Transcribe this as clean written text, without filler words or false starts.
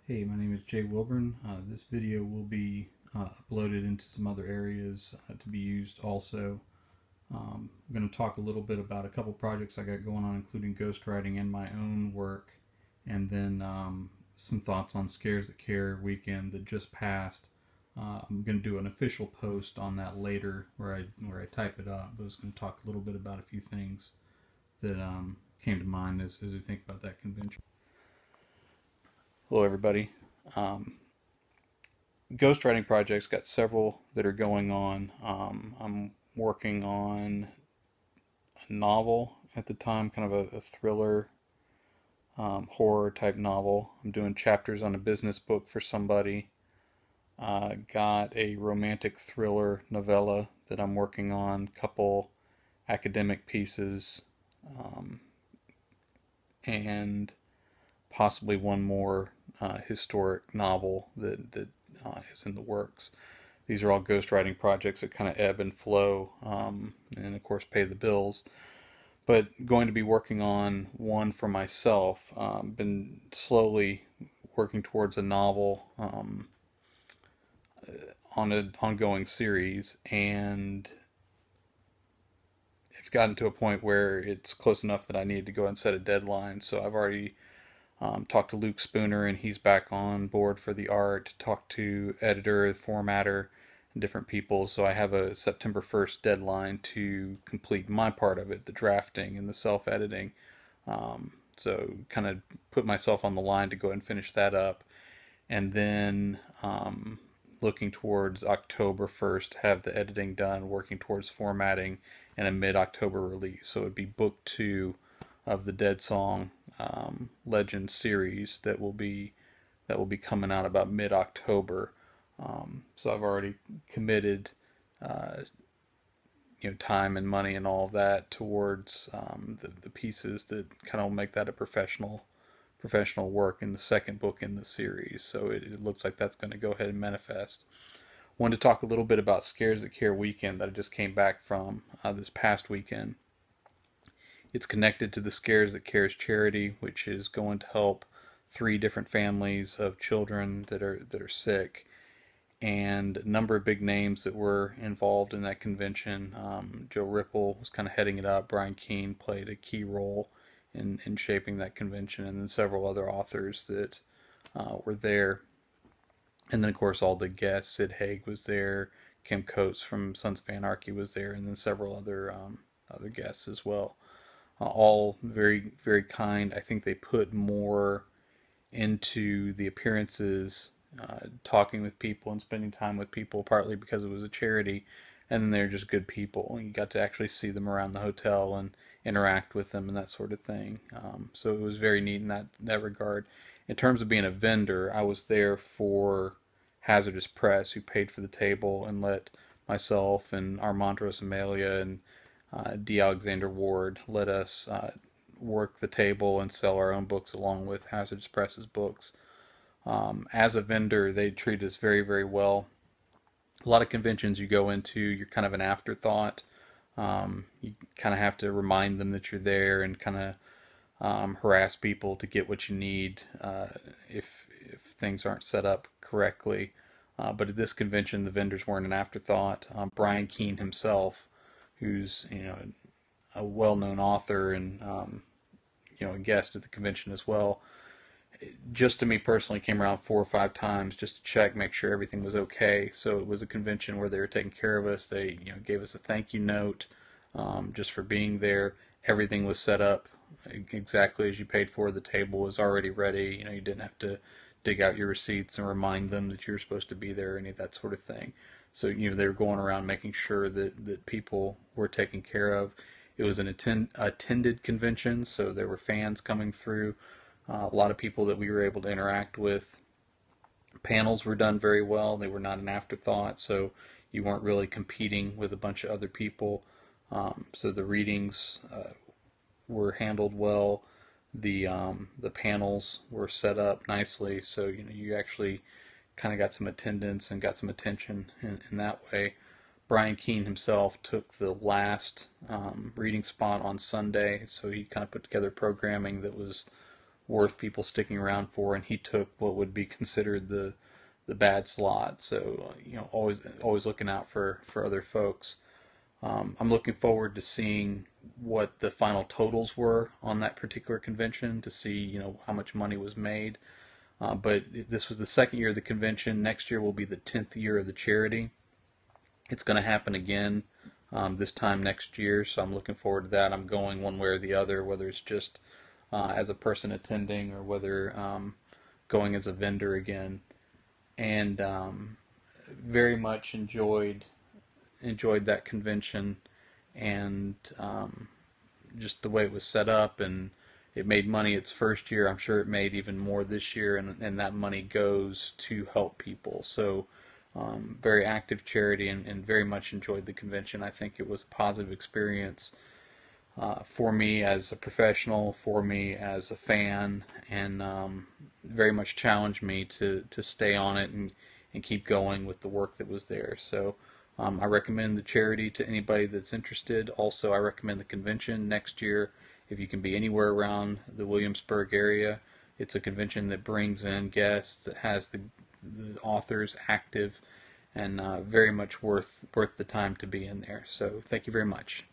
Hey, my name is Jay Wilburn. This video will be uploaded into some other areas to be used also. I'm going to talk a little bit about a couple projects I got going on, including ghostwriting and my own work, and then some thoughts on Scares That Care weekend that just passed. I'm going to do an official post on that later where I type it up, but I was going to talk a little bit about a few things that came to mind as we think about that convention. Hello, everybody. Um, Ghostwriting projects got several that are going on. I'm working on a novel at the time, kind of a thriller, horror type novel. I'm doing chapters on a business book for somebody. Got a romantic thriller novella that I'm working on, couple academic pieces, um, and possibly one more historic novel that is in the works. These are all ghostwriting projects that kind of ebb and flow, and of course pay the bills. But going to be working on one for myself. Been slowly working towards a novel on an ongoing series, and it's gotten to a point where it's close enough that I need to go and set a deadline. So I've already talked to Luke Spooner, and he's back on board for the art. Talked to editor, formatter, and different people. So I have a September 1st deadline to complete my part of it, the drafting and the self-editing. So kind of put myself on the line to go and finish that up, and then looking towards October 1st, have the editing done, working towards formatting, and a mid-October release. So it'd be book two of the Dead Song Legend series that will be coming out about mid-October. So I've already committed, uh, time and money and all of that towards the pieces that kind of make that a professional work in the second book in the series. So it looks like that's going to go ahead and manifest. Wanted to talk a little bit about Scares That Care weekend that I just came back from this past weekend. It's connected to the Scares That Cares charity, which is going to help three different families of children that are sick, and a number of big names that were involved in that convention. Joe Ripple was kind of heading it up. Brian Keene played a key role in shaping that convention, and then several other authors that were there. And then, of course, all the guests. Sid Haig was there. Kim Coates from Sons of Anarchy was there, and then several other guests as well. All very, very kind. I think they put more into the appearances, talking with people and spending time with people, partly because it was a charity, and then they're just good people. You got to actually see them around the hotel and interact with them and that sort of thing. So it was very neat in that regard. In terms of being a vendor, I was there for Hazardous Press, who paid for the table and let myself and Armandros Amelia and D. Alexander Ward let us work the table and sell our own books along with Hazardous Press's books. As a vendor, they treat us very, very well. A lot of conventions you go into, you're kind of an afterthought. You kind of have to remind them that you're there and kind of harass people to get what you need if things aren't set up correctly. But at this convention, the vendors weren't an afterthought. Brian Keene himself, who's a well-known author and a guest at the convention as well, just to me personally came around 4 or 5 times just to check, make sure everything was okay. So it was a convention where they were taking care of us. They gave us a thank you note just for being there. Everything was set up exactly as you paid for. The table was already ready. You didn't have to dig out your receipts and remind them that you were supposed to be there, any of that sort of thing. So they were going around making sure that people were taken care of. It was an attended convention, so there were fans coming through. A lot of people that we were able to interact with. Panels were done very well. They were not an afterthought, so you weren't really competing with a bunch of other people. So the readings were handled well. The panels were set up nicely, so you actually kind of got some attendance and got some attention in that way. Brian Keene himself took the last reading spot on Sunday, so he kind of put together programming that was worth people sticking around for, and he took what would be considered the bad slot. So always looking out for other folks. I'm looking forward to seeing what the final totals were on that particular convention to see how much money was made. But this was the second year of the convention. Next year will be the 10th year of the charity. It's going to happen again this time next year, so I'm looking forward to that. I'm going one way or the other, whether it's just as a person attending or whether going as a vendor again. And very much enjoyed that convention, and just the way it was set up, and it made money its first year. I'm sure it made even more this year, and that money goes to help people. So very active charity, and very much enjoyed the convention. I think it was a positive experience for me as a professional, for me as a fan, and very much challenged me to stay on it and keep going with the work that was there. So I recommend the charity to anybody that's interested. Also, I recommend the convention next year if you can be anywhere around the Williamsburg area. It's a convention that brings in guests, that has the authors active, and very much worth the time to be in there. So thank you very much.